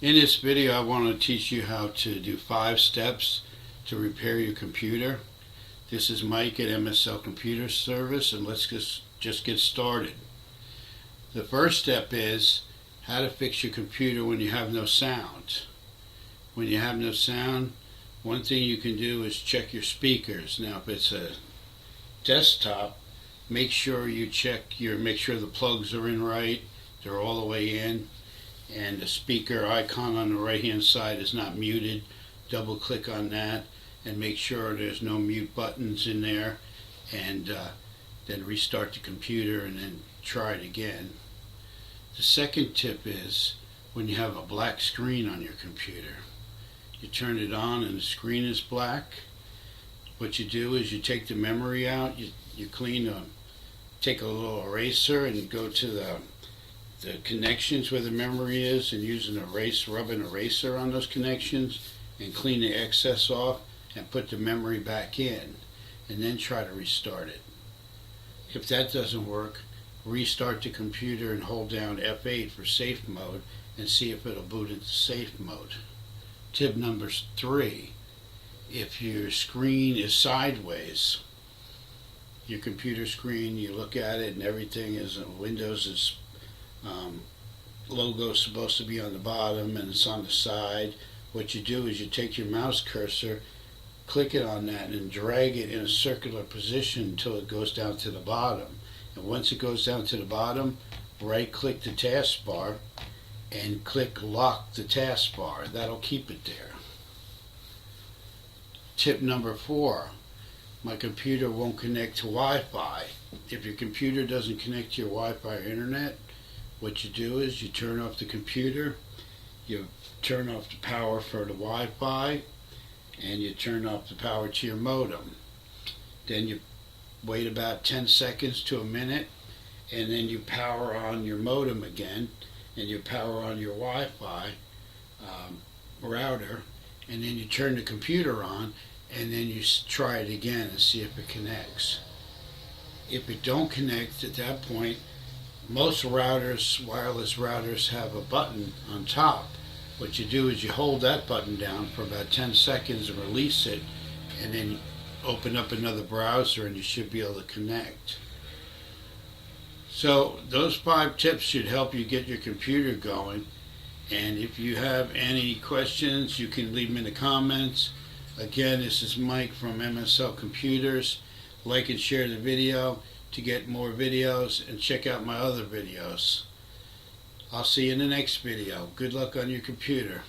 In this video, I want to teach you how to do 5 steps to repair your computer. This is Mike at MSL Computer Service, and let's just get started. The first step is how to fix your computer when you have no sound. When you have no sound, one thing you can do is check your speakers. Now, if it's a desktop, make sure the plugs are in right, they're all the way in, and the speaker icon on the right hand side is not muted. Double click on that and make sure there's no mute buttons in there, and then restart the computer and then try it again. The second tip is when you have a black screen on your computer, you turn it on and the screen is black. What you do is you take the memory out, you take a little eraser and go to the connections where the memory is, and use rub an eraser on those connections and clean the excess off and put the memory back in, and then try to restart it. If that doesn't work, restart the computer and hold down F8 for safe mode and see if it'll boot into safe mode. Tip number 3, if your screen is sideways, your computer screen, you look at it and everything is Windows logo is supposed to be on the bottom and it's on the side. What you do is you take your mouse cursor, click it on that, and drag it in a circular position until it goes down to the bottom. And once it goes down to the bottom, right click the taskbar and click lock the taskbar. That'll keep it there. Tip number 4, my computer won't connect to Wi-Fi. If your computer doesn't connect to your Wi-Fi or internet, what you do is you turn off the computer, you turn off the power for the Wi-Fi, and you turn off the power to your modem. Then you wait about 10 seconds to a minute, and then you power on your modem again, and you power on your Wi-Fi router, and then you turn the computer on, and then you try it again and see if it connects. If it don't connect at that point, most routers, wireless routers, have a button on top. What you do is you hold that button down for about 10 seconds and release it, and then open up another browser and you should be able to connect. So those 5 tips should help you get your computer going. And if you have any questions, you can leave them in the comments. Again, this is Mike from MSL Computers. Like and share the video to get more videos, and check out my other videos. I'll see you in the next video. Good luck on your computer.